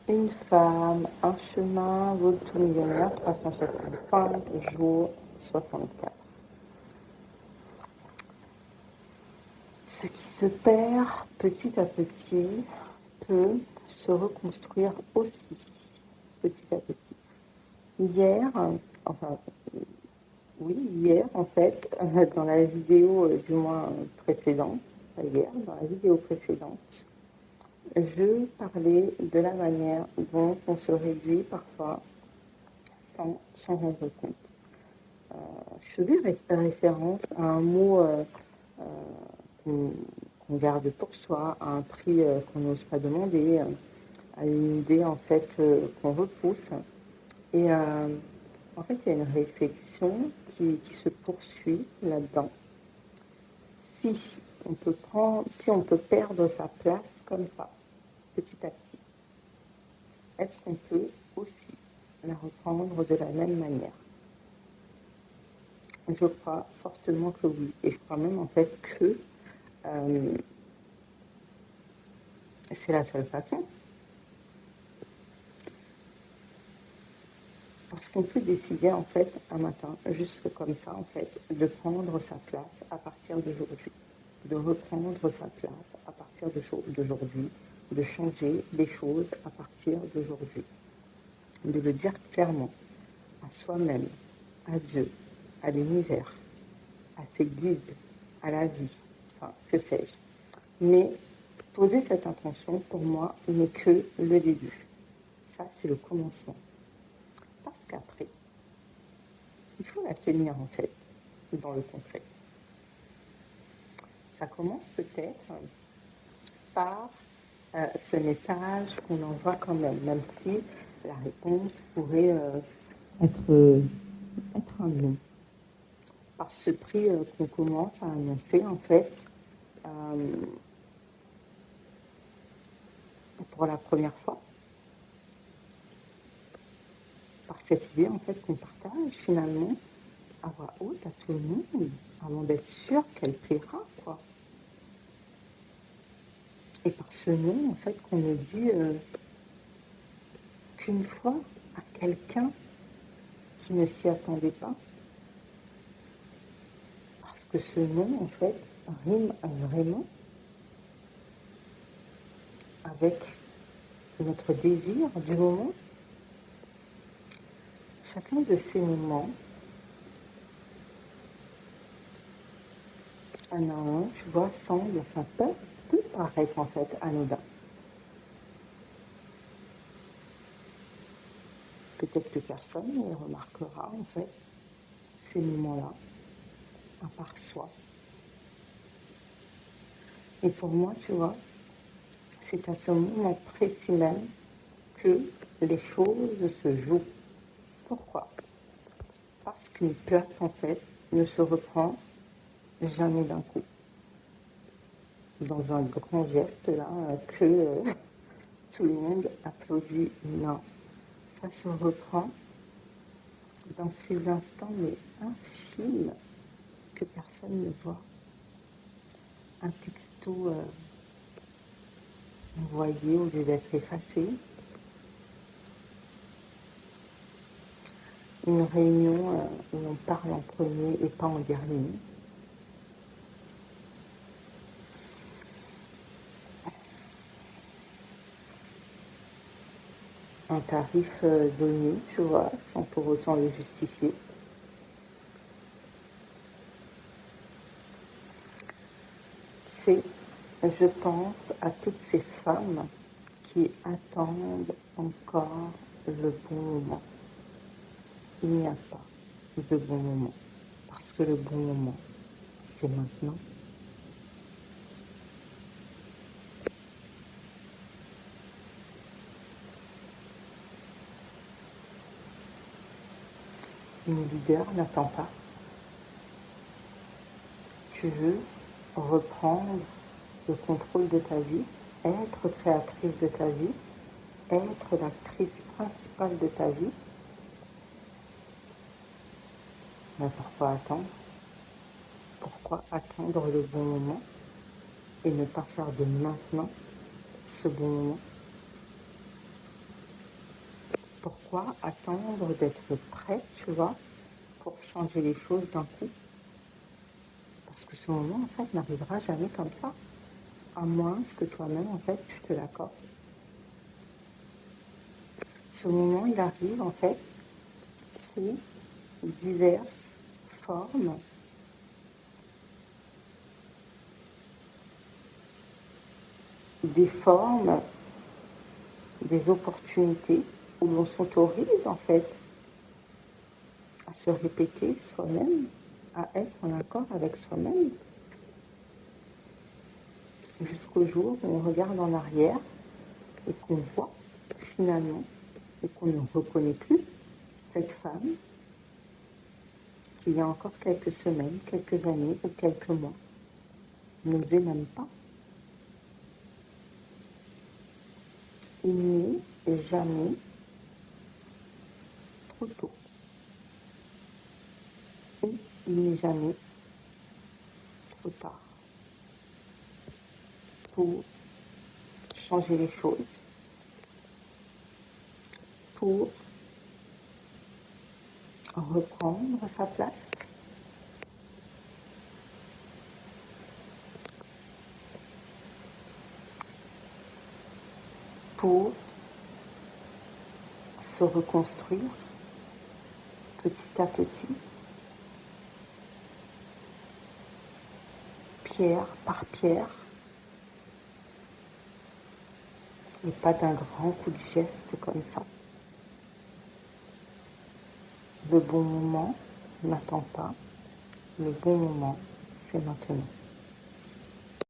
Une femme, un chemin, route to millionnaire, 365 jours, 64. Ce qui se perd petit à petit peut se reconstruire aussi petit à petit. Hier, enfin, oui, hier en fait, dans la vidéo du moins précédente, pas hier, dans la vidéo précédente, je parlais de la manière dont on se réduit parfois sans s'en rendre compte. Je faisais référence à un mot qu'on garde pour soi, à un prix qu'on n'ose pas demander, à une idée en fait qu'on repousse. Et en fait, il y a une réflexion qui se poursuit là-dedans. Si si on peut perdre sa place comme ça, petit à petit, est-ce qu'on peut aussi la reprendre de la même manière? Je crois fortement que oui. Et je crois même en fait que euh, c'est la seule façon. Parce qu'on peut décider en fait un matin, juste comme ça en fait, de prendre sa place à partir d'aujourd'hui, de reprendre sa place à partir d'aujourd'hui, de changer les choses à partir d'aujourd'hui, de le dire clairement à soi-même, à Dieu, à l'univers, à ses guides, à la vie, enfin que sais-je. Mais poser cette intention pour moi n'est que le début. Ça c'est le commencement. Parce qu'après, il faut la tenir en fait dans le concret. Ça commence peut-être par ce message qu'on envoie quand même si la réponse pourrait être un non. Par ce prix qu'on commence à annoncer en fait pour la première fois, par cette idée en fait qu'on partage finalement à voix haute à tout le monde avant d'être sûr qu'elle plaira quoi. Et par ce nom en fait qu'on ne dit qu'une fois à quelqu'un qui ne s'y attendait pas. Parce que ce nom, en fait, rime vraiment avec notre désir du moment. Chacun de ces moments, un à un, tu vois, semble, enfin, peut paraître en fait anodin. Peut-être que personne ne remarquera en fait ces moments-là, à part soi. Et pour moi, tu vois, c'est à ce moment précis même que les choses se jouent. Pourquoi? Parce qu'une place, en fait, ne se reprend jamais d'un coup. Dans un grand geste, là, que tout le monde applaudit. Non, ça se reprend dans ces instants, mais infimes, que personne ne voit. Un texto envoyé au lieu d'être effacé. Une réunion où on parle en premier et pas en dernier. Un tarif donné, tu vois, sans pour autant le justifier. C'est, je pense, à toutes ces femmes qui attendent encore le bon moment. Il n'y a pas de bon moment, parce que le bon moment, c'est maintenant. Une leader n'attend pas. Tu veux reprendre le contrôle de ta vie, être créatrice de ta vie, être l'actrice principale de ta vie. Mais pourquoi attendre? Pourquoi attendre le bon moment et ne pas faire de maintenant ce bon moment? Pourquoi attendre d'être prêt, tu vois, pour changer les choses d'un coup? Parce que ce moment, en fait, n'arrivera jamais comme ça, à moins que toi-même, en fait, tu te l'accordes. Ce moment, il arrive, en fait, sous diverses formes, des formes, des opportunités où l'on s'autorise, en fait, à se répéter soi-même, à être en accord avec soi-même, jusqu'au jour où on regarde en arrière et qu'on voit finalement et qu'on ne reconnaît plus cette femme qui, il y a encore quelques semaines, quelques années ou quelques mois, n'osait même pas. Il n'est jamais trop tôt. Et il n'est jamais trop tard pour changer les choses, pour reprendre sa place, pour se reconstruire petit à petit, pierre par pierre, et pas d'un grand coup de geste comme ça. Le bon moment n'attend pas, le bon moment, c'est maintenant.